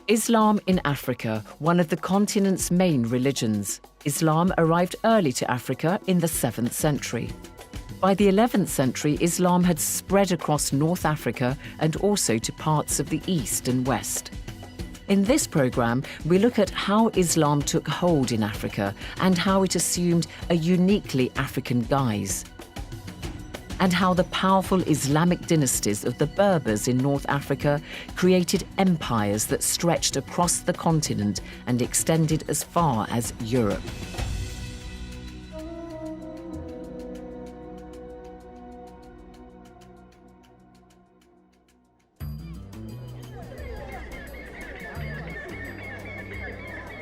Islam in Africa, one of the continent's main religions. Islam arrived early to Africa in the 7th century. By the 11th century, Islam had spread across North Africa and also to parts of the East and West. In this program, we look at how Islam took hold in Africa and how it assumed a uniquely African guise, and how the powerful Islamic dynasties of the Berbers in North Africa created empires that stretched across the continent and extended as far as Europe.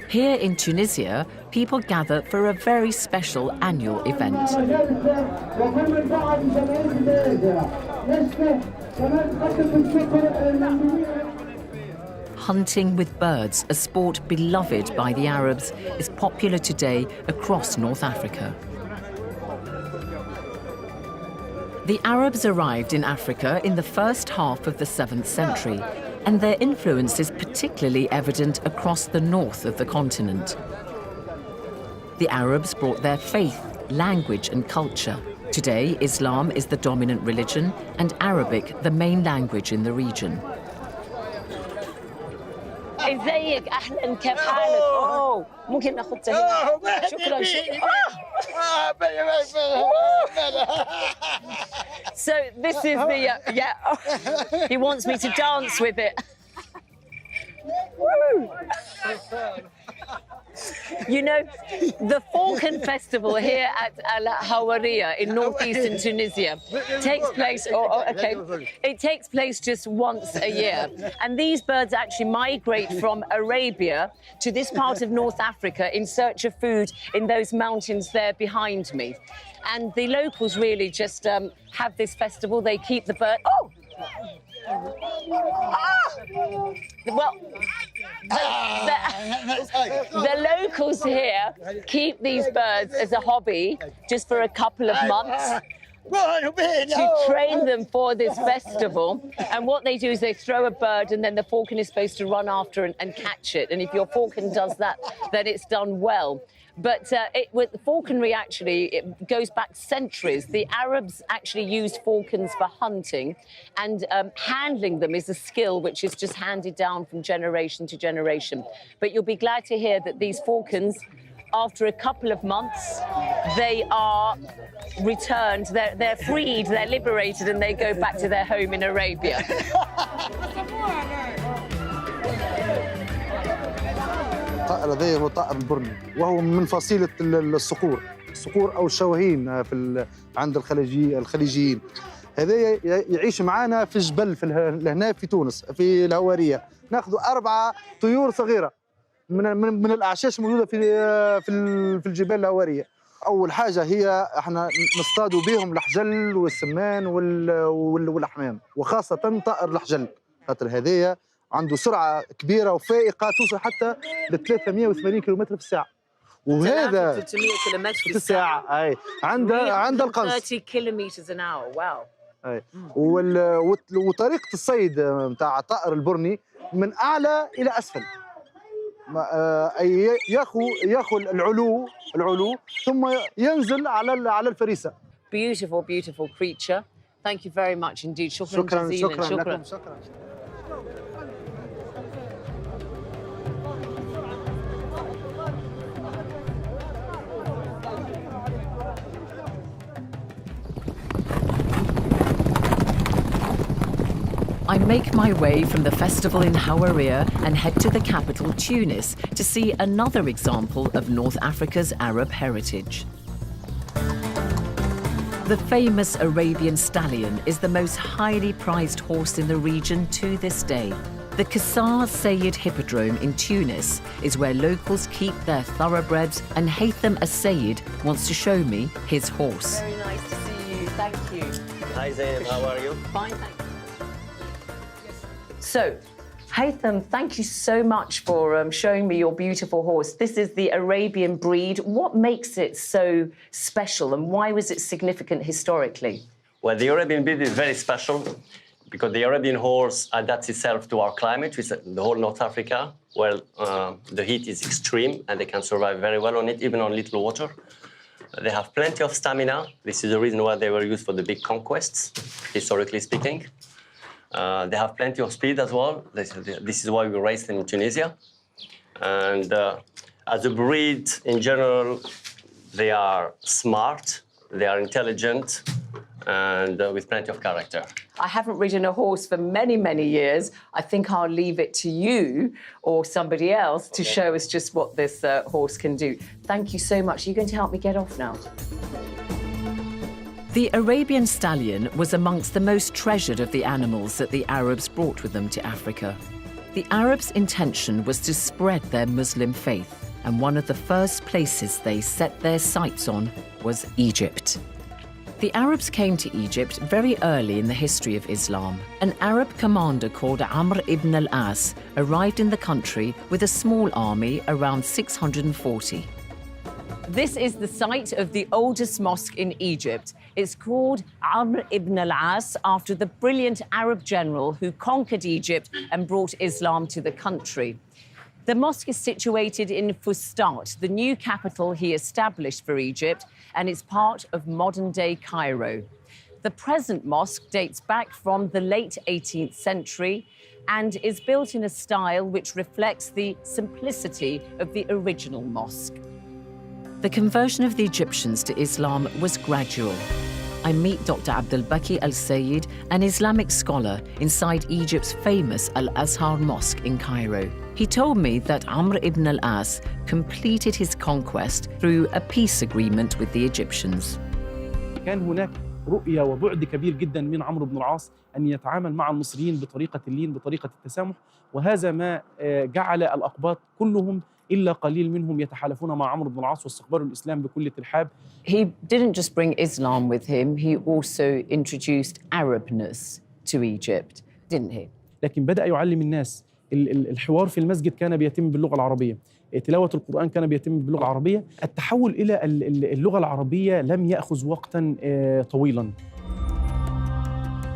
Here in Tunisia, people gather for a very special annual event. Hunting with birds, a sport beloved by the Arabs, is popular today across North Africa. The Arabs arrived in Africa in the first half of the 7th century, and their influence is particularly evident across the north of the continent. The Arabs brought their faith, language and culture. Today, Islam is the dominant religion and Arabic the main language in the region. ازيك اهلا كيف حالك؟ اوه ممكن ناخذ شكرا So this is the yeah. He wants me to dance with it. You know, the Falcon Festival here at Al Hawariya in northeastern Tunisia takes place, it takes place just once a year. And these birds actually migrate from Arabia to this part of North Africa in search of food in those mountains there behind me. And the locals really just have this festival. They keep the bird. Oh! Well, the locals here keep these birds as a hobby just for a couple of months to train them for this festival. And what they do is they throw a bird and then the falcon is supposed to run after and catch it. And if your falcon does that, then it's done well. But with falconry, actually, it goes back centuries. The Arabs actually used falcons for hunting, and handling them is a skill which is just handed down from generation to generation. But you'll be glad to hear that these falcons, after a couple of months, they are returned, they're freed, they're liberated, and they go back to their home in Arabia. الطائر هذا هو طائر البرني، وهو من فصيلة الصقور أو الشواهين عند الخليجيين. هذا يعيش معنا في الجبل هنا في تونس في الهوارية. ناخذ 4 طيور صغيرة من الأعشاش الموجودة في الجبال الهوارية. أول حاجة هي احنا نصطادوا بهم الحجل والسمان والحمام، وخاصة طائر الحجل، خاطر هذايا عنده سرعة كبيرة وفائقة توصل حتى ل 380 كيلومتر في الساعة. وهذا 300 كيلومتر في الساعة. أي عند القنص 30 kilometers an hour. واو. أي وطريقة الصيد نتاع طائر البرني من أعلى إلى أسفل. أي ياخذ العلو ثم ينزل على الفريسة. Beautiful creature. Thank you very much indeed. شكرا جزيلا. شكرا. I make my way from the festival in Hawariya and head to the capital, Tunis, to see another example of North Africa's Arab heritage. The famous Arabian stallion is the most highly prized horse in the region to this day. The Qasar Sayyid Hippodrome in Tunis is where locals keep their thoroughbreds, and Haytham As-Sayyid wants to show me his horse. Very nice to see you. Thank you. Hi Zainab, how are you? Fine, thank you. So, Haytham, thank you so much for showing me your beautiful horse. This is the Arabian breed. What makes it so special and why was it significant historically? Well, the Arabian breed is very special because the Arabian horse adapts itself to our climate, which is the whole North Africa, where the heat is extreme, and they can survive very well on it, even on little water. They have plenty of stamina. This is the reason why they were used for the big conquests, historically speaking. They have plenty of speed as well. This is why we race them in Tunisia. And as a breed, in general, they are smart, they are intelligent, and with plenty of character. I haven't ridden a horse for many, many years. I think I'll leave it to you or somebody else to show us just what this horse can do. Thank you so much. Are you going to help me get off now? The Arabian stallion was amongst the most treasured of the animals that the Arabs brought with them to Africa. The Arabs' intention was to spread their Muslim faith, and one of the first places they set their sights on was Egypt. The Arabs came to Egypt very early in the history of Islam. An Arab commander called Amr ibn al-As arrived in the country with a small army around 640. This is the site of the oldest mosque in Egypt. It's called Amr ibn al-As after the brilliant Arab general who conquered Egypt and brought Islam to the country. The mosque is situated in Fustat, the new capital he established for Egypt, and it's part of modern-day Cairo. The present mosque dates back from the late 18th century and is built in a style which reflects the simplicity of the original mosque. The conversion of the Egyptians to Islam was gradual. I meet Dr. Abdelbaki Al-Sayed, an Islamic scholar inside Egypt's famous Al-Azhar Mosque in Cairo. He told me that Amr ibn al-As completed his conquest through a peace agreement with the Egyptians. كان هناك رؤية وبعد كبير جدا من عمرو بن العاص أن يتعامل مع المصريين بطريقة اللين، بطريقة التسامح، وهذا ما جعل الأقباط كلهم إلا قليل منهم يتحالفون مع عمرو بن العاص واستقبلوا الإسلام بكل ترحاب. He didn't just bring Islam with him, he also introduced Arabness to Egypt, didn't he? لكن بدأ يعلم الناس الحوار في المسجد كان بيتم باللغة العربية، تلاوة القرآن كان بيتم باللغة العربية. التحول إلى اللغة العربية لم يأخذ وقتاً طويلاً.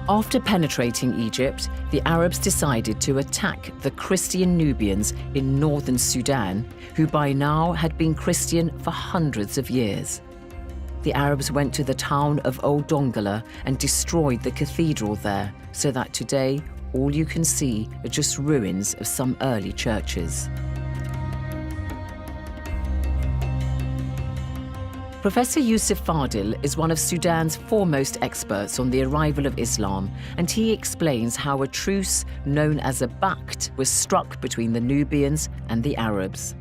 After penetrating Egypt, the Arabs decided to attack the Christian Nubians in northern Sudan, who by now had been Christian for hundreds of years. The Arabs went to the town of Old Dongola and destroyed the cathedral there, so that today all you can see are just ruins of some early churches. Professor Yusuf Fadil is one of Sudan's foremost experts on the arrival of Islam, and he explains how a truce known as a Pact was struck between the Nubians and the Arabs.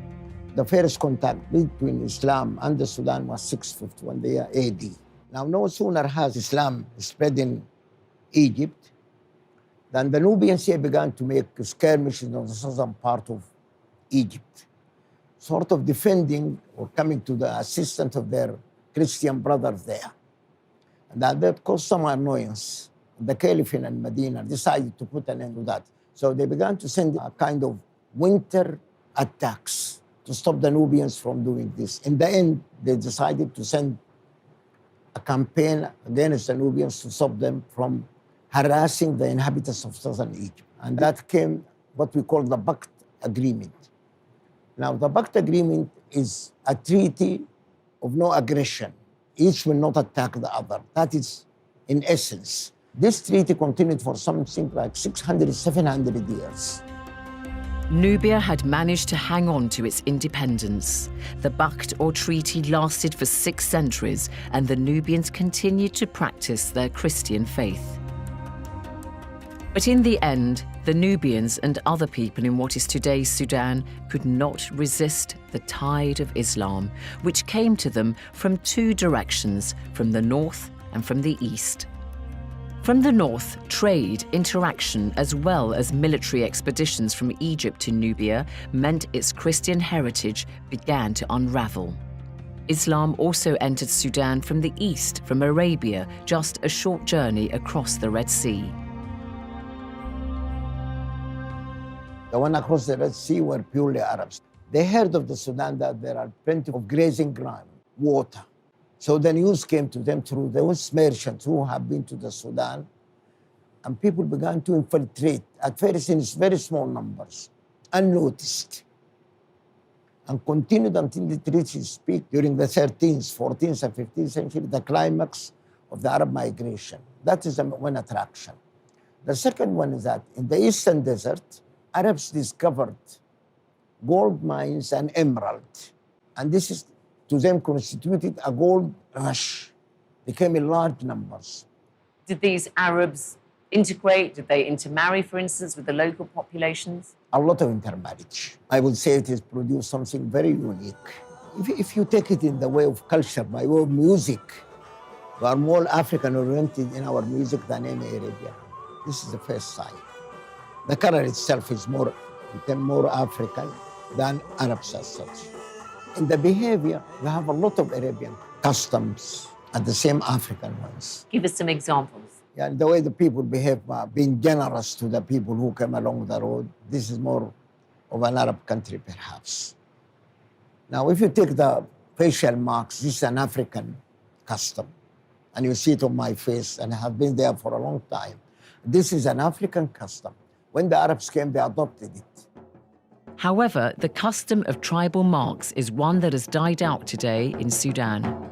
The first contact between Islam and the Sudan was 651 AD. Now, no sooner has Islam spread in Egypt than the Nubians here began to make skirmishes in the southern part of Egypt, sort of defending or coming to the assistance of their Christian brothers there. And that caused some annoyance. The Caliph in Medina decided to put an end to that. So they began to send a kind of winter attacks to stop the Nubians from doing this. In the end, they decided to send a campaign against the Nubians to stop them from harassing the inhabitants of southern Egypt. And that came what we call the Pact Agreement. Now, the Pact Agreement is a treaty of no aggression. Each will not attack the other. That is, in essence. This treaty continued for something like 600, 700 years. Nubia had managed to hang on to its independence. The Pact or treaty lasted for 6 centuries, and the Nubians continued to practice their Christian faith. But in the end, the Nubians and other people in what is today's Sudan could not resist the tide of Islam, which came to them from 2 directions, from the north and from the east. From the north, trade, interaction, as well as military expeditions from Egypt to Nubia meant its Christian heritage began to unravel. Islam also entered Sudan from the east, from Arabia, just a short journey across the Red Sea. The one across the Red Sea were purely Arabs. They heard of the Sudan that there are plenty of grazing ground, water. So the news came to them through those merchants who have been to the Sudan and people began to infiltrate, at first in very small numbers, unnoticed, and continued until it reached its peak during the 13th, 14th, and 15th century, the climax of the Arab migration. That is one attraction. The second one is that in the Eastern Desert, Arabs discovered gold mines and emerald. And this is, to them, constituted a gold rush. They came in large numbers. Did these Arabs integrate? Did they intermarry, for instance, with the local populations? A lot of intermarriage. I would say it has produced something very unique. If you take it in the way of culture, by way of music, we are more African-oriented in our music than any Arabian. This is the first sign. The color itself is become more African than Arabs as such. In the behavior, we have a lot of Arabian customs and the same African ones. Give us some examples. Yeah, the way the people behave, being generous to the people who come along the road, this is more of an Arab country, perhaps. Now, if you take the facial marks, this is an African custom, and you see it on my face, and I have been there for a long time. This is an African custom. When the Arabs came, they adopted it. However, the custom of tribal marks is one that has died out today in Sudan.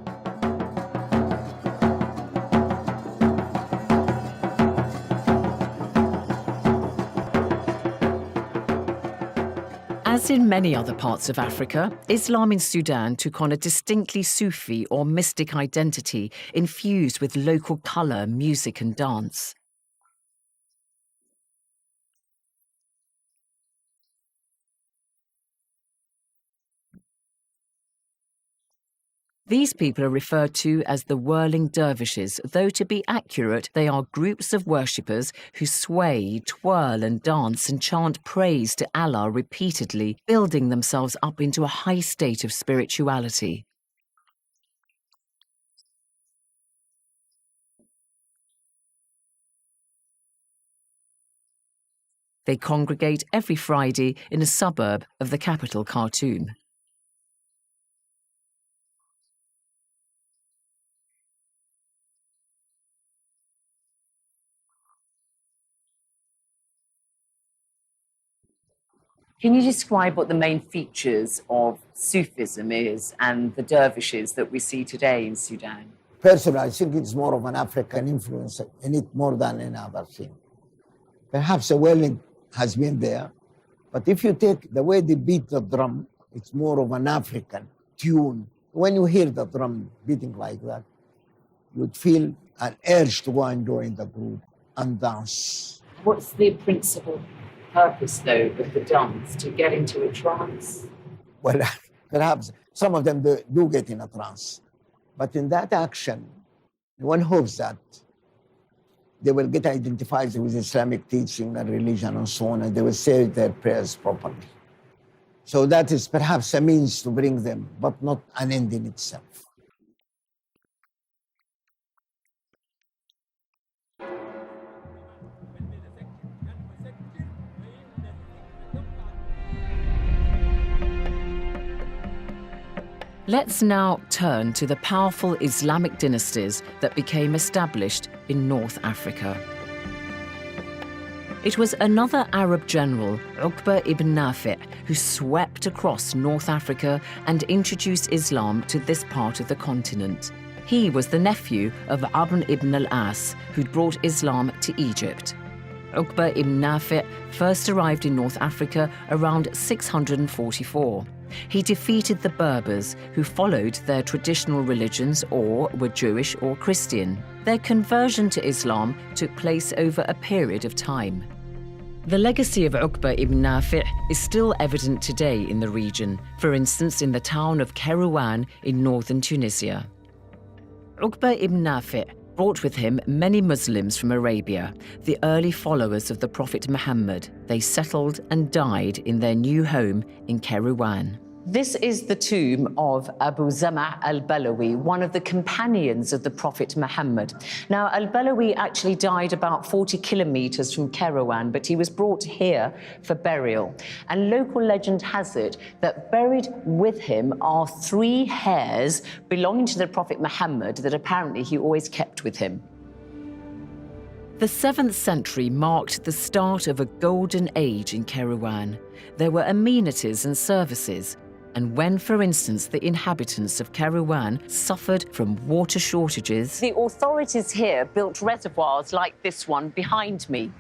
As in many other parts of Africa, Islam in Sudan took on a distinctly Sufi or mystic identity infused with local colour, music and dance. These people are referred to as the whirling dervishes, though to be accurate, they are groups of worshippers who sway, twirl and dance and chant praise to Allah repeatedly, building themselves up into a high state of spirituality. They congregate every Friday in a suburb of the capital, Khartoum. Can you describe what the main features of Sufism is and the dervishes that we see today in Sudan? Personally, I think it's more of an African influence in it more than any other thing. Perhaps the wailing has been there, but if you take the way they beat the drum, it's more of an African tune. When you hear the drum beating like that, you'd feel an urge to go and join the group and dance. What's the principal purpose, though, of the dance? To get into a trance? Well, perhaps some of them do get in a trance. But in that action, one hopes that they will get identified with Islamic teaching and religion and so on, and they will say their prayers properly. So that is perhaps a means to bring them, but not an end in itself. Let's now turn to the powerful Islamic dynasties that became established in North Africa. It was another Arab general, Uqba ibn Nafi', who swept across North Africa and introduced Islam to this part of the continent. He was the nephew of Amr ibn al-As, who'd brought Islam to Egypt. Uqba ibn Nafi' first arrived in North Africa around 644. He defeated the Berbers, who followed their traditional religions or were Jewish or Christian. Their conversion to Islam took place over a period of time. The legacy of Uqba ibn Nafi' is still evident today in the region, for instance in the town of Kairouan in northern Tunisia. Uqba ibn Nafi' brought with him many Muslims from Arabia, the early followers of the Prophet Muhammad. They settled and died in their new home in Kairouan. This is the tomb of Abu Zama' al-Balawi, one of the companions of the Prophet Muhammad. Now, al-Balawi actually died about 40 kilometers from Kairouan, but he was brought here for burial. And local legend has it that buried with him are 3 hairs belonging to the Prophet Muhammad that apparently he always kept with him. The 7th century marked the start of a golden age in Kairouan. There were amenities and services. And when, for instance, the inhabitants of Kairouan suffered from water shortages, the authorities here built reservoirs like this one behind me.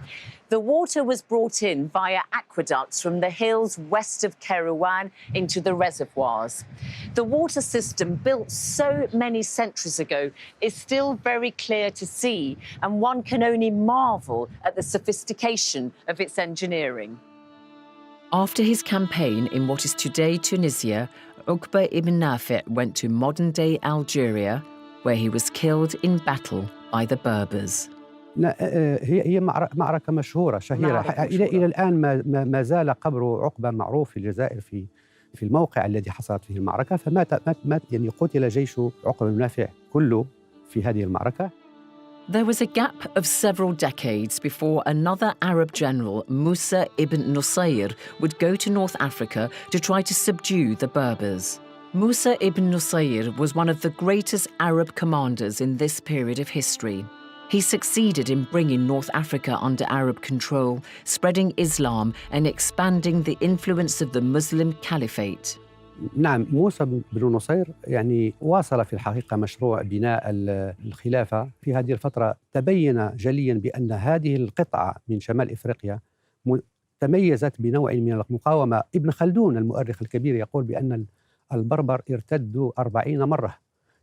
The water was brought in via aqueducts from the hills west of Kairouan into the reservoirs. The water system, built so many centuries ago, is still very clear to see, and one can only marvel at the sophistication of its engineering. after his campaign in what is today Tunisia, Uqba ibn Nafi' went to modern-day Algeria, where he was killed in battle by the Berbers. هي معركة مشهورة شهيرة إلى الآن ما زال قبر عقبة معروف في الجزائر في الموقع الذي حصلت فيه المعركة فمات يعني قتل جيش عقبة بن نافع كله في هذه المعركة. There was a gap of several decades before another Arab general, Musa ibn Nusayr, would go to North Africa to try to subdue the Berbers. Musa ibn Nusayr was one of the greatest Arab commanders in this period of history. He succeeded in bringing North Africa under Arab control, spreading Islam and expanding the influence of the Muslim Caliphate. نعم موسى بن نصير يعني واصل في الحقيقة مشروع بناء الخلافة في هذه الفترة. تبين جليا بأن هذه القطعة من شمال إفريقيا تميزت بنوع من المقاومة. ابن خلدون المؤرخ الكبير يقول بأن البربر ارتدوا 40 مرة،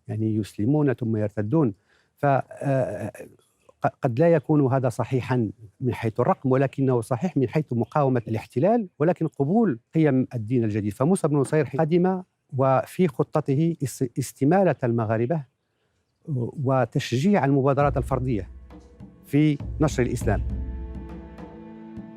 يعني يسلمون ثم يرتدون. قد لا يكون هذا صحيحاً من حيث الرقم، ولكنه صحيح من حيث مقاومة الاحتلال ولكن قبول قيم الدين الجديد. فموسى بن نصير قدم وفي خطته استمالة المغاربة وتشجيع المبادرات الفردية في نشر الإسلام.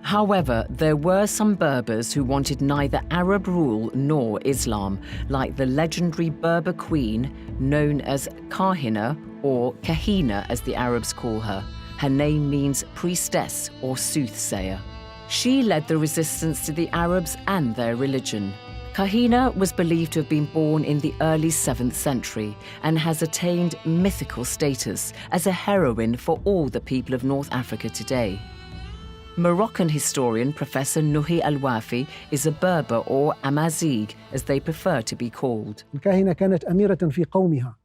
However, there were some Berbers who wanted neither Arab rule nor Islam, like the legendary Berber queen known as Kahina, or Kahina as the Arabs call her. Her name means priestess or soothsayer. She led the resistance to the Arabs and their religion. Kahina was believed to have been born in the early 7th century and has attained mythical status as a heroine for all the people of North Africa today. Moroccan historian Professor Nuhi Al-Wafi is a Berber or Amazigh, as they prefer to be called. الكاهنة كانت أميرة في قومها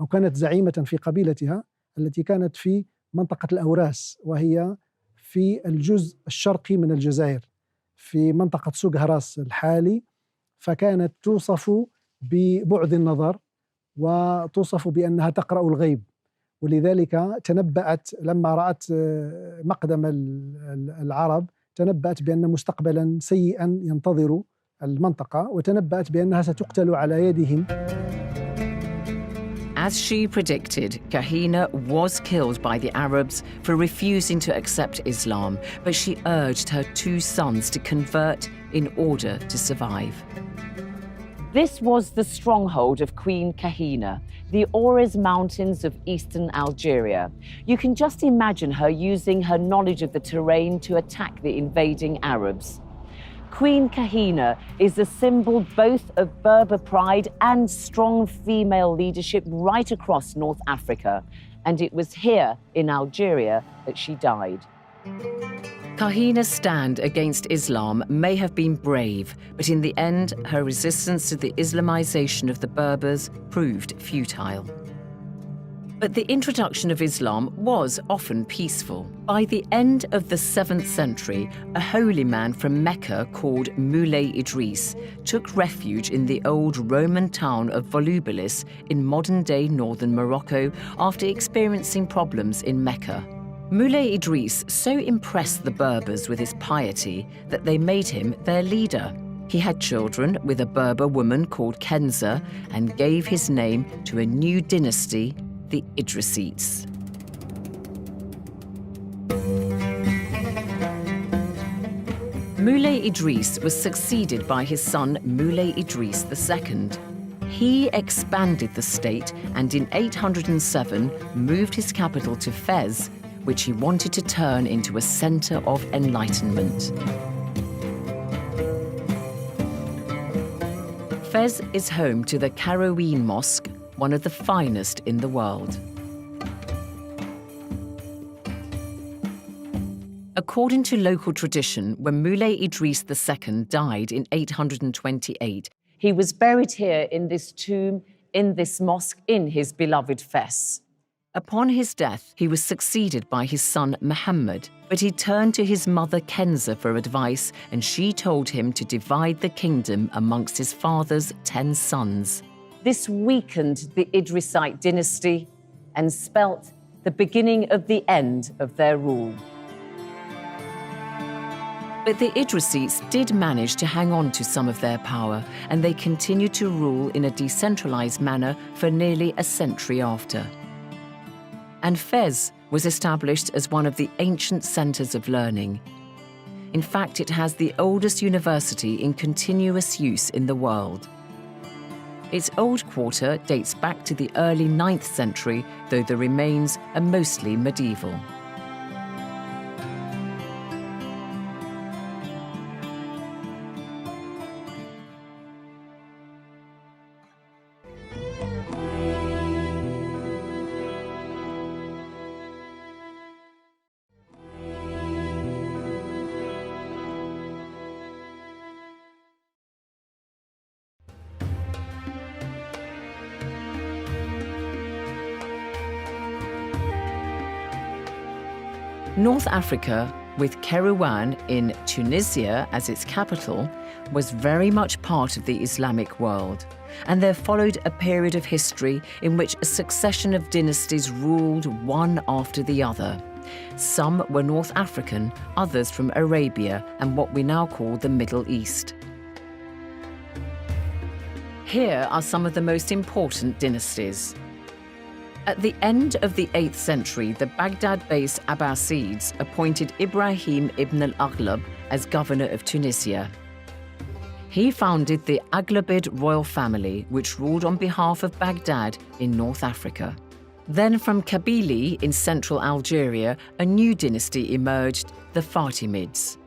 أو كانت زعيمة في قبيلتها التي كانت في منطقة الأوراس، وهي في الجزء الشرقي من الجزائر في منطقة سوق هراس الحالي. فكانت توصف ببعد النظر وتوصف بأنها تقرأ الغيب، ولذلك تنبأت لما رأت مقدم العرب تنبأت بأن مستقبلا سيئا ينتظر المنطقة، وتنبأت بأنها ستقتل على يدهم. As she predicted, Kahina was killed by the Arabs for refusing to accept Islam, but she urged her 2 sons to convert in order to survive. This was the stronghold of Queen Kahina, the Ores Mountains of eastern Algeria. You can just imagine her using her knowledge of the terrain to attack the invading Arabs. Queen Kahina is a symbol both of Berber pride and strong female leadership right across North Africa. And it was here in Algeria that she died. Kahina's stand against Islam may have been brave, but in the end, her resistance to the Islamization of the Berbers proved futile. But the introduction of Islam was often peaceful. By the end of the 7th century, a holy man from Mecca called Moulay Idris took refuge in the old Roman town of Volubilis in modern-day northern Morocco after experiencing problems in Mecca. Moulay Idris so impressed the Berbers with his piety that they made him their leader. He had children with a Berber woman called Kenza and gave his name to a new dynasty, the Idrisites. Moulay Idris was succeeded by his son Moulay Idris II. He expanded the state and in 807 moved his capital to Fez, which he wanted to turn into a center of enlightenment. Fez is home to the Kairouan Mosque, one of the finest in the world. According to local tradition, when Moulay Idris II died in 828, he was buried here in this tomb, in this mosque, in his beloved Fes. Upon his death, he was succeeded by his son Muhammad, but he turned to his mother Kenza for advice, and she told him to divide the kingdom amongst his father's 10 sons. This weakened the Idrisite dynasty and spelt the beginning of the end of their rule. But the Idrisites did manage to hang on to some of their power, and they continued to rule in a decentralized manner for nearly a century after. And Fez was established as one of the ancient centers of learning. In fact, it has the oldest university in continuous use in the world. Its old quarter dates back to the early 9th century, though the remains are mostly medieval. North Africa, with Kairouan in Tunisia as its capital, was very much part of the Islamic world, and there followed a period of history in which a succession of dynasties ruled one after the other. Some were North African, others from Arabia and what we now call the Middle East. Here are some of the most important dynasties. At the end of the 8th century, the Baghdad-based Abbasids appointed Ibrahim ibn al-Aghlab as governor of Tunisia. He founded the Aghlabid royal family, which ruled on behalf of Baghdad in North Africa. Then from Kabylie in central Algeria, a new dynasty emerged, the Fatimids.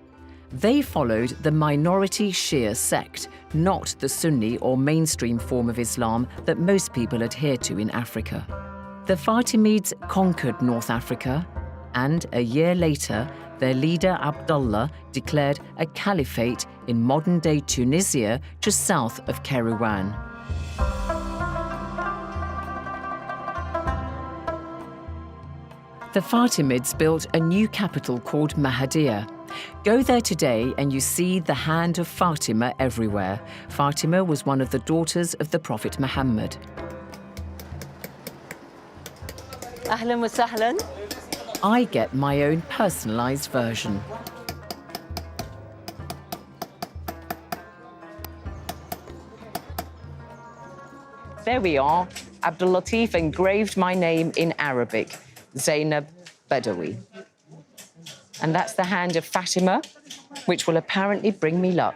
They followed the minority Shia sect, not the Sunni or mainstream form of Islam that most people adhere to in Africa. The Fatimids conquered North Africa, and a year later, their leader Abdullah declared a caliphate in modern-day Tunisia, just south of Kairouan. The Fatimids built a new capital called Mahadiya. Go there today and you see the hand of Fatima everywhere. Fatima was one of the daughters of the Prophet Muhammad. Ahlan wa sahlan. I get my own personalized version. There we are. Abdul Latif engraved my name in Arabic, Zainab Badawi. And that's the hand of Fatima, which will apparently bring me luck.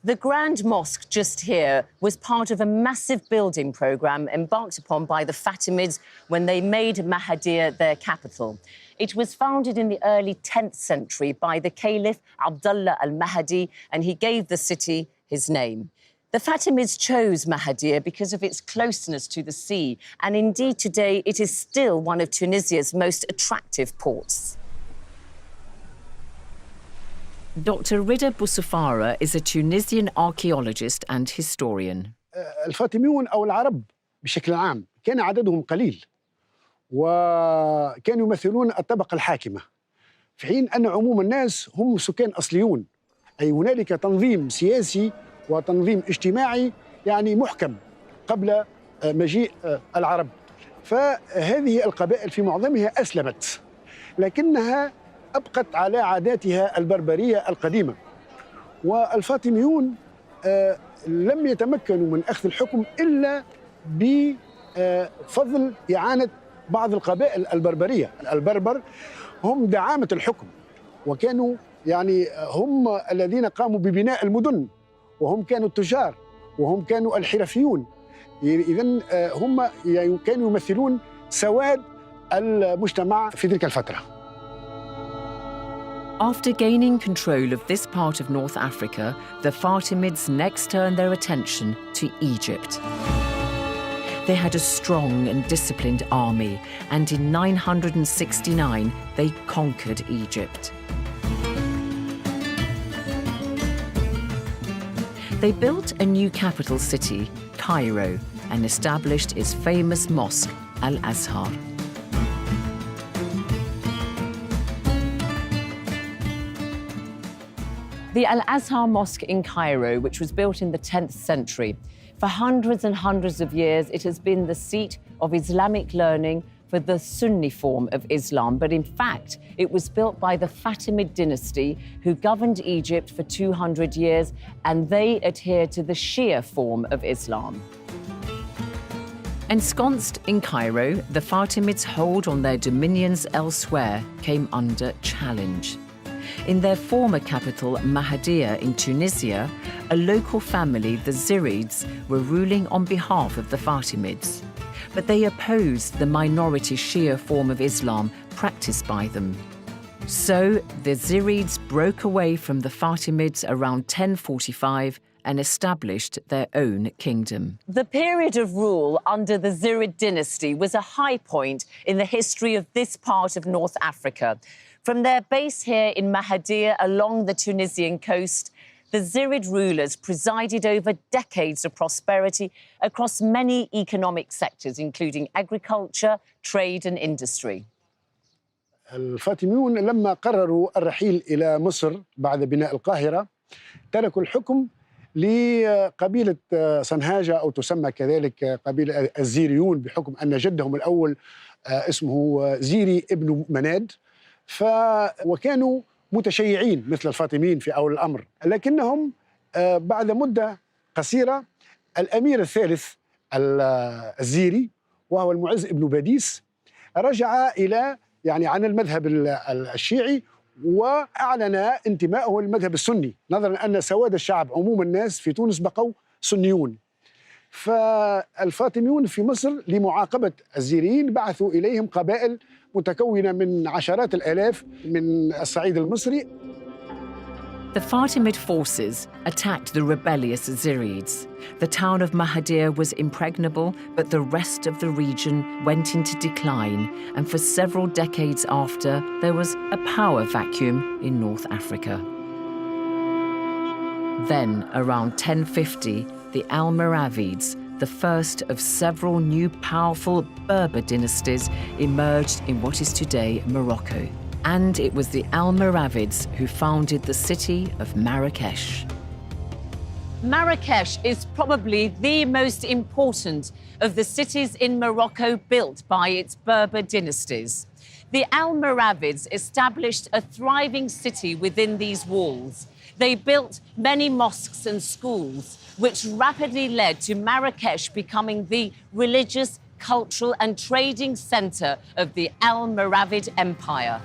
The Grand Mosque just here was part of a massive building programme embarked upon by the Fatimids when they made Mahadiya their capital. It was founded in the early 10th century by the Caliph Abdullah al-Mahdi, and he gave the city his name. The Fatimids chose Mahadiya because of its closeness to the sea, and indeed today it is still one of Tunisia's most attractive ports. Dr. Rida Boussafara is a Tunisian archaeologist and historian. الفاطميون أو العرب بشكل عام كان عددهم قليل وكانوا يمثلون الطبقة الحاكمة في حين أن عموم الناس هم سكان أصليون أي هنالك تنظيم سياسي وتنظيم اجتماعي يعني محكم قبل مجيء العرب فهذه القبائل في معظمها أسلمت لكنها أبقت على عاداتها البربرية القديمة والفاطميون لم يتمكنوا من أخذ الحكم إلا بفضل إعانة بعض القبائل البربرية البربر هم دعامة الحكم وكانوا يعني هم الذين قاموا ببناء المدن وهم كانوا التجار وهم كانوا الحرفيون إذن هم كانوا يمثلون سواد المجتمع في تلك الفترة. After gaining control of this part of North Africa, the Fatimids next turned their attention to Egypt. They had a strong and disciplined army, and in 969 they conquered Egypt. They built a new capital city, Cairo, and established its famous mosque, Al-Azhar. The Al-Azhar Mosque in Cairo, which was built in the 10th century, for hundreds and hundreds of years, it has been the seat of Islamic learning for the Sunni form of Islam. But in fact, it was built by the Fatimid dynasty, who governed Egypt for 200 years, and they adhered to the Shia form of Islam. Ensconced in Cairo, the Fatimids' hold on their dominions elsewhere came under challenge. In their former capital, Mahdia in Tunisia, a local family, the Zirids, were ruling on behalf of the Fatimids. But they opposed the minority Shia form of Islam practiced by them. So the Zirids broke away from the Fatimids around 1045 and established their own kingdom. The period of rule under the Zirid dynasty was a high point in the history of this part of North Africa. From their base here in Mahdia along the Tunisian coast, the Zirid rulers presided over decades of prosperity across many economic sectors, including agriculture, trade and industry. الفاطميون لما قرروا الرحيل إلى مصر بعد بناء القاهرة تركوا الحكم لقبيلة صنهاجة أو تسمى كذلك قبيلة الزيريون، بحكم أن جدهم الأول اسمه زيري ابن مناد، وكانوا متشيعين مثل الفاطميين في أول الأمر. لكنهم بعد مدة قصيرة الأمير الثالث الزيري وهو المعز ابن باديس رجع إلى عن المذهب الشيعي، وأعلن انتمائه للمذهب السني، نظرا أن سواد الشعب عموم الناس في تونس بقوا سنيون. فالفاطميون في مصر لمعاقبة الزيريين بعثوا إليهم قبائل متكونة من عشرات الآلاف من الصعيد المصري. The Fatimid forces attacked the rebellious Zirids. The town of Mahdia was impregnable, but the rest of the region went into decline, and for several decades after, there was a power vacuum in North Africa. Then, around 1050, the Almoravids, the first of several new powerful Berber dynasties, emerged in what is today Morocco. And it was the Almoravids who founded the city of Marrakesh. Marrakesh is probably the most important of the cities in Morocco built by its Berber dynasties. The Almoravids established a thriving city within these walls. They built many mosques and schools, which rapidly led to Marrakesh becoming the religious, cultural and trading centre of the Almoravid Empire.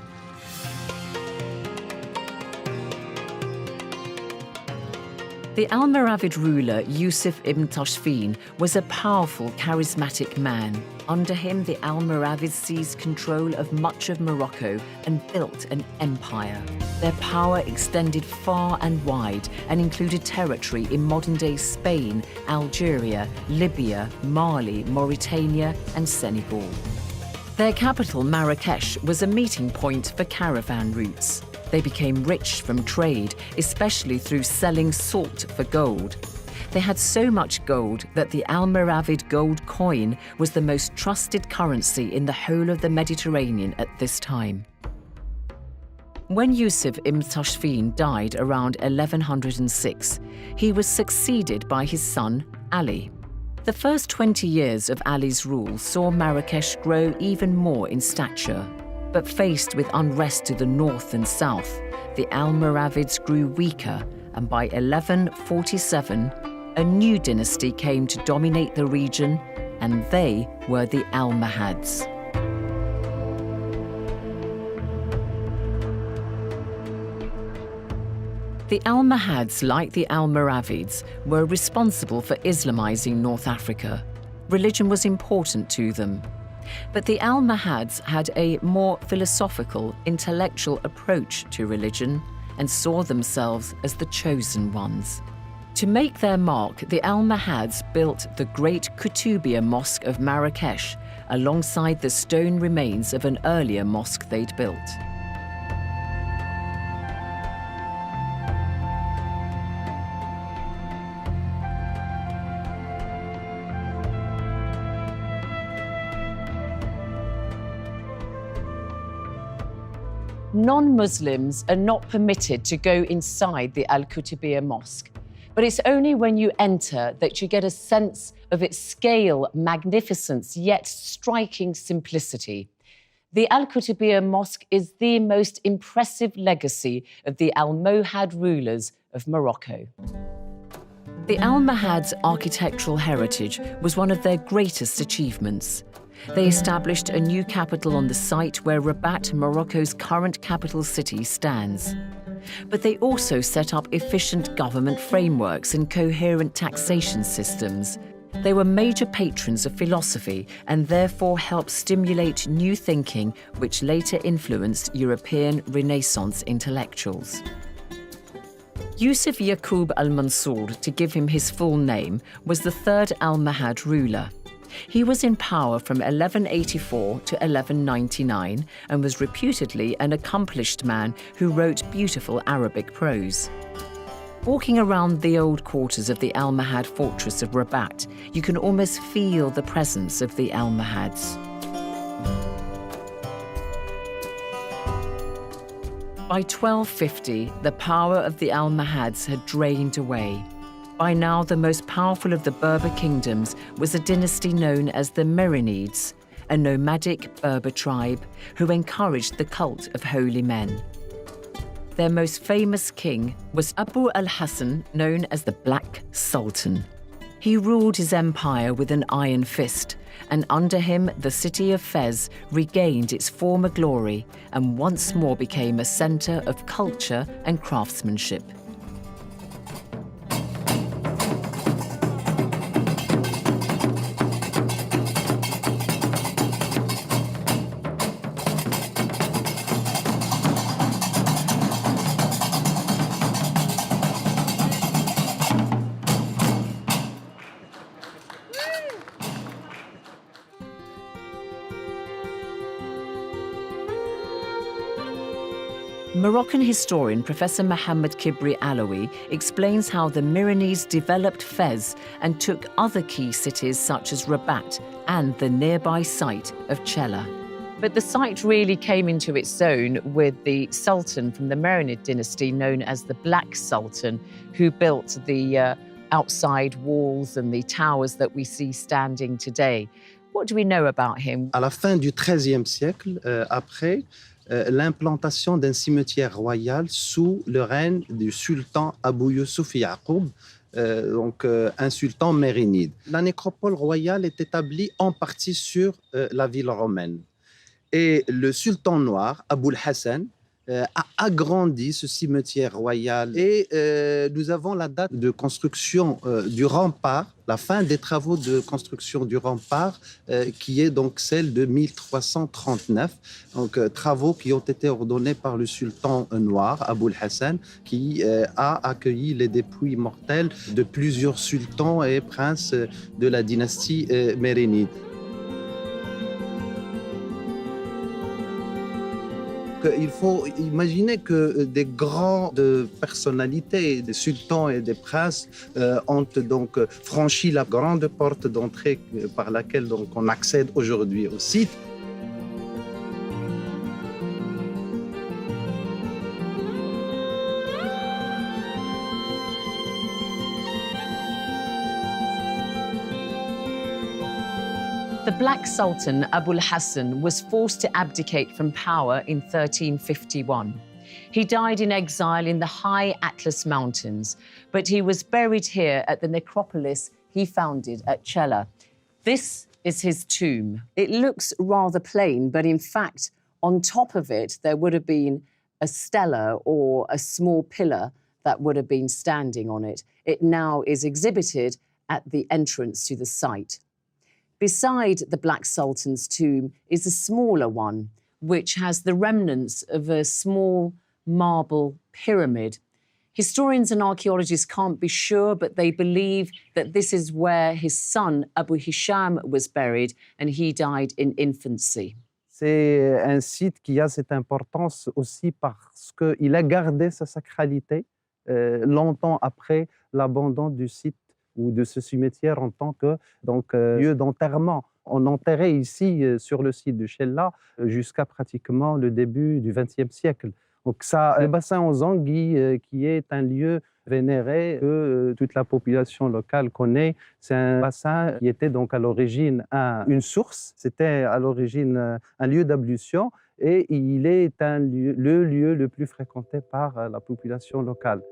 The Almoravid ruler Yusuf ibn Tashfin was a powerful, charismatic man. Under him, the Almoravids seized control of much of Morocco and built an empire. Their power extended far and wide and included territory in modern-day Spain, Algeria, Libya, Mali, Mauritania and Senegal. Their capital, Marrakesh, was a meeting point for caravan routes. They became rich from trade, especially through selling salt for gold. They had so much gold that the Almoravid gold coin was the most trusted currency in the whole of the Mediterranean at this time. When Yusuf ibn Tashfin died around 1106, he was succeeded by his son, Ali. The first 20 years of Ali's rule saw Marrakesh grow even more in stature. But faced with unrest to the north and south, the Almoravids grew weaker, and by 1147, a new dynasty came to dominate the region, and they were the Almohads. The Almohads, like the Almoravids, were responsible for Islamizing North Africa. Religion was important to them. But the Almohads had a more philosophical, intellectual approach to religion and saw themselves as the chosen ones. To make their mark, the Almohads built the great Koutoubia Mosque of Marrakesh alongside the stone remains of an earlier mosque they'd built. Non-Muslims are not permitted to go inside the Al-Koutoubia Mosque, but it's only when you enter that you get a sense of its scale, magnificence, yet striking simplicity. The Al-Koutoubia Mosque is the most impressive legacy of the Almohad rulers of Morocco. The Almohads' architectural heritage was one of their greatest achievements. They established a new capital on the site where Rabat, Morocco's current capital city, stands. But they also set up efficient government frameworks and coherent taxation systems. They were major patrons of philosophy and therefore helped stimulate new thinking, which later influenced European Renaissance intellectuals. Yusuf Yaqub al-Mansur, to give him his full name, was the third Almohad ruler. He was in power from 1184 to 1199 and was reputedly an accomplished man who wrote beautiful Arabic prose. Walking around the old quarters of the Almohad fortress of Rabat, you can almost feel the presence of the Almohads. By 1250, the power of the Almohads had drained away. By now, the most powerful of the Berber kingdoms was a dynasty known as the Merinids, a nomadic Berber tribe who encouraged the cult of holy men. Their most famous king was Abu al-Hassan, known as the Black Sultan. He ruled his empire with an iron fist, and under him, the city of Fez regained its former glory and once more became a center of culture and craftsmanship. Moroccan historian Professor Mohammed Kibri Alawi explains how the Merinids developed Fez and took other key cities such as Rabat and the nearby site of Chella. But the site really came into its own with the Sultan from the Merinid dynasty known as the Black Sultan, who built the outside walls and the towers that we see standing today. What do we know about him? À la fin du XIIIe siècle, après l'implantation d'un cimetière royal sous le règne du sultan Abou Youssouf Yaqoub, donc un sultan mérinide. La nécropole royale est établie en partie sur la ville romaine. Et le sultan noir, Abou al-Hassan, a agrandi ce cimetière royal. Et nous avons la date de construction du rempart, la fin des travaux de construction du rempart, qui est donc celle de 1339. Donc, travaux qui ont été ordonnés par le sultan noir, Abou al-Hassan, qui a accueilli les dépouilles mortelles de plusieurs sultans et princes de la dynastie mérinide. Il faut imaginer que des grandes personnalités, des sultans et des princes ont donc franchi la grande porte d'entrée par laquelle donc on accède aujourd'hui au site. The Black Sultan, Abu al-Hassan, was forced to abdicate from power in 1351. He died in exile in the high Atlas Mountains, but he was buried here at the necropolis he founded at Chella. This is his tomb. It looks rather plain, but in fact, on top of it, there would have been a stela or a small pillar that would have been standing on it. It now is exhibited at the entrance to the site. Beside the Black Sultan's tomb is a smaller one, which has the remnants of a small marble pyramid. Historians and archaeologists can't be sure, but they believe that this is where his son, Abu Hisham, was buried, and he died in infancy. C'est un site qui a cette importance aussi parce qu'il a gardé sa sacralité longtemps après l'abandon du site ou de ce cimetière en tant que lieu d'enterrement. On enterrait ici, sur le site de Chella, jusqu'à pratiquement le début du XXe siècle. Donc ça, le bassin aux Anguilles, qui est un lieu vénéré que toute la population locale connaît, c'est un bassin qui était donc à l'origine une source, c'était à l'origine un lieu d'ablution et il est le lieu le plus fréquenté par la population locale.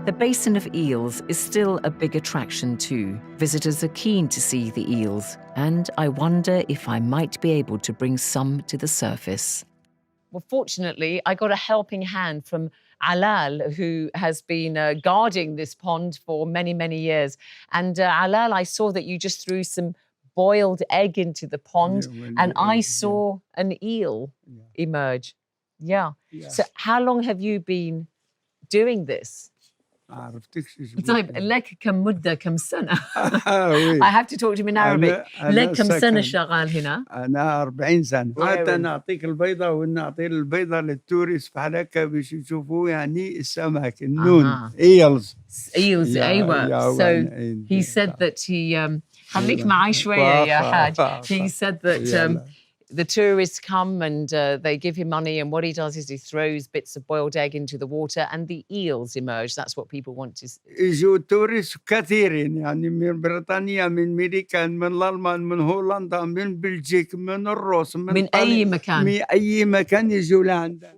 The Basin of Eels is still a big attraction too. Visitors are keen to see the eels, and I wonder if I might be able to bring some to the surface. Well, fortunately, I got a helping hand from Alal, who has been guarding this pond for many, many years. And Alal, I saw that you just threw some boiled egg into the pond, and I saw an eel emerge. Yeah. So how long have you been doing this? طيب لك كم مدة كم سنة؟ I have to talk to him in Arabic. لك كم سنة شغال هنا؟ أنا 40 سنة. حتى نعطيك البيضة ونعطي البيضة للتورست فحلقة باش يشوفوا يعني السمك النون eels. Eels, أيوة. So he said that he خليك معي شوية يا حاج. He said that the tourists come and they give him money, and what he does is he throws bits of boiled egg into the water and the eels emerge. That's what people want to see. يجوا تورست كثيرين يعني من بريطانيا، من أمريكا، من الألمان، من هولندا، من بلجيك، من الروس، من أي مكان. من أي مكان يجوا لعندنا.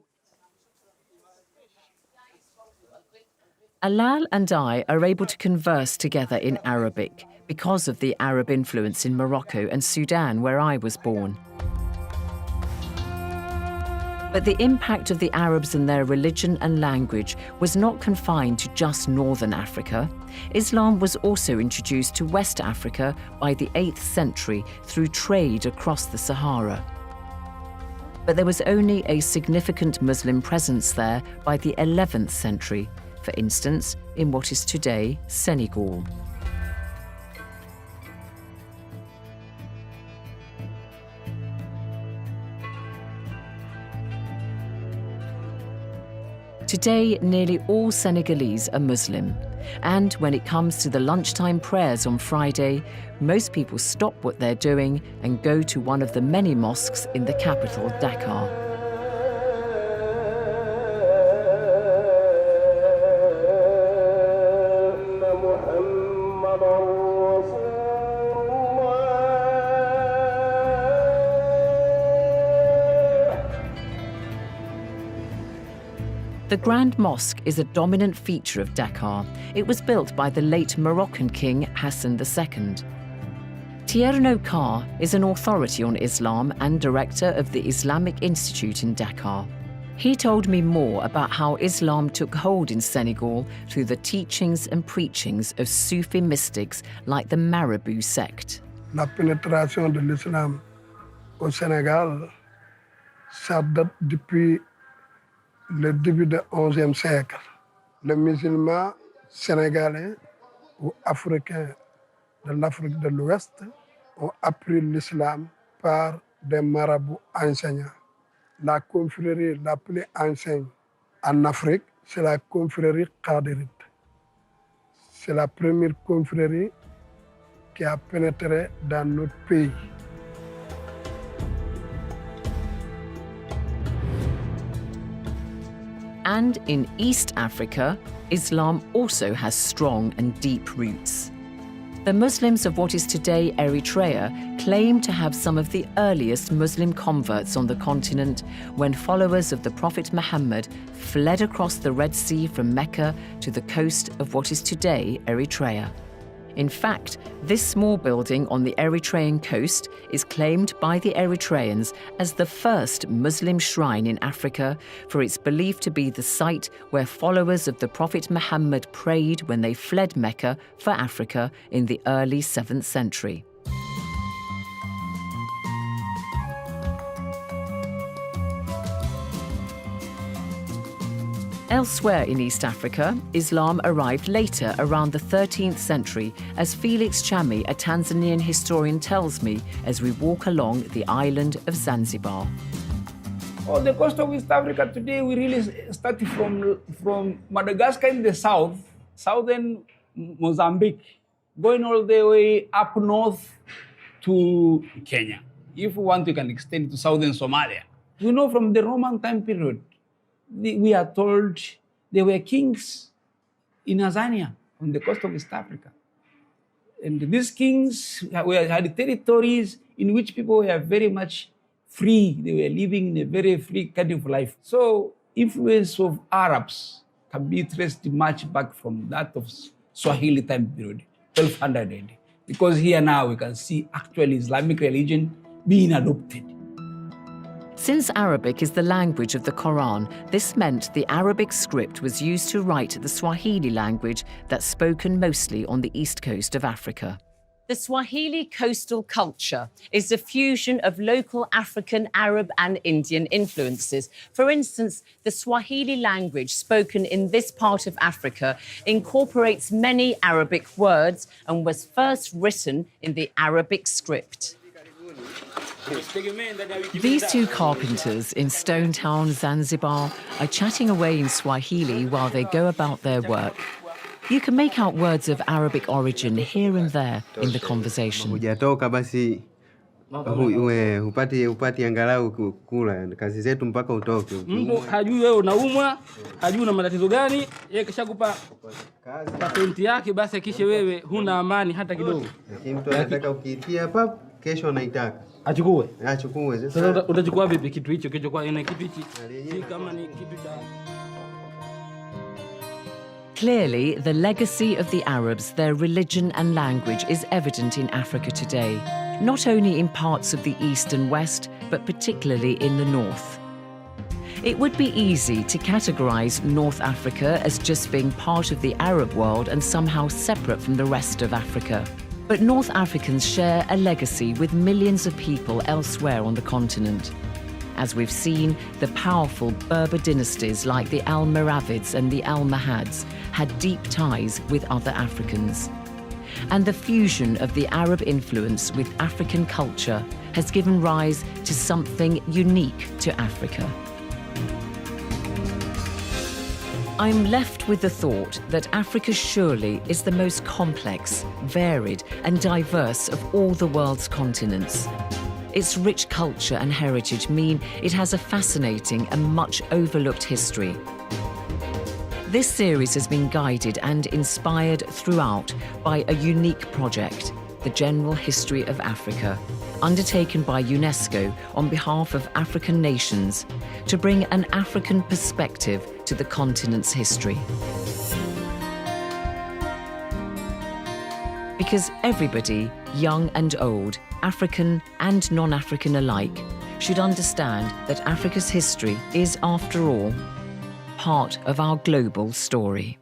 Alal and I are able to converse together in Arabic because of the Arab influence in Morocco and Sudan, where I was born. But the impact of the Arabs and their religion and language was not confined to just northern Africa. Islam was also introduced to West Africa by the 8th century through trade across the Sahara. But there was only a significant Muslim presence there by the 11th century, for instance, in what is today Senegal. Today, nearly all Senegalese are Muslim. And when it comes to the lunchtime prayers on Friday, most people stop what they're doing and go to one of the many mosques in the capital, Dakar. The Grand Mosque is a dominant feature of Dakar. It was built by the late Moroccan king Hassan II. Tierno Kar is an authority on Islam and director of the Islamic Institute in Dakar. He told me more about how Islam took hold in Senegal through the teachings and preachings of Sufi mystics like the Marabout sect. La pénétration de l'islam au Sénégal, ça date depuis le début du XIe siècle. Les musulmans sénégalais ou africains de l'Afrique de l'Ouest ont appris l'islam par des marabouts enseignants. La confrérie la plus ancienne en Afrique, c'est la confrérie qadirite. C'est la première confrérie qui a pénétré dans notre pays. And in East Africa, Islam also has strong and deep roots. The Muslims of what is today Eritrea claim to have some of the earliest Muslim converts on the continent when followers of the Prophet Muhammad fled across the Red Sea from Mecca to the coast of what is today Eritrea. In fact, this small building on the Eritrean coast is claimed by the Eritreans as the first Muslim shrine in Africa, for it's believed to be the site where followers of the Prophet Muhammad prayed when they fled Mecca for Africa in the early 7th century. Elsewhere in East Africa, Islam arrived later, around the 13th century, as Felix Chami, a Tanzanian historian, tells me as we walk along the island of Zanzibar. On the coast of East Africa today, we really started from Madagascar in the south, southern Mozambique, going all the way up north to Kenya. If we want, we can extend to southern Somalia. We know from the Roman time period, we are told there were kings in Tanzania on the coast of East Africa. And these kings had territories in which people were very much free. They were living in a very free kind of life. So influence of Arabs can be traced much back from that of Swahili time period, 1200 AD. Because here now we can see actually Islamic religion being adopted. Since Arabic is the language of the Quran, this meant the Arabic script was used to write the Swahili language that's spoken mostly on the east coast of Africa. The Swahili coastal culture is a fusion of local African, Arab and Indian influences. For instance, the Swahili language spoken in this part of Africa incorporates many Arabic words and was first written in the Arabic script. These two carpenters in Stone Town, Zanzibar, are chatting away in Swahili while they go about their work. You can make out words of Arabic origin here and there in the conversation. Hupati angalau kula kazi zetu mpaka utoke. Mtu hajui wewe unaumwa, hajui una matatizo gani, yeye kishakupa patenti yake, basi kisha wewe huna amani hata kidogo. Lakini mtu anataka ukiitia pap, kesho anaitaka. Achukue. Achukue. Sasa utachukua vipi kitu hicho kilichokuwa ina kitu hichi? Si kama ni kitu cha. Clearly, the legacy of the Arabs, their religion and language is evident in Africa today, not only in parts of the east and west, but particularly in the north. It would be easy to categorize North Africa as just being part of the Arab world and somehow separate from the rest of Africa. But North Africans share a legacy with millions of people elsewhere on the continent. As we've seen, the powerful Berber dynasties like the Almoravids and the Almohads had deep ties with other Africans. And the fusion of the Arab influence with African culture has given rise to something unique to Africa. I'm left with the thought that Africa surely is the most complex, varied, and diverse of all the world's continents. Its rich culture and heritage mean it has a fascinating and much overlooked history. This series has been guided and inspired throughout by a unique project, the General History of Africa, undertaken by UNESCO on behalf of African nations to bring an African perspective to the continent's history. Because everybody, young and old, African and non-African alike, should understand that Africa's history is, after all, part of our global story.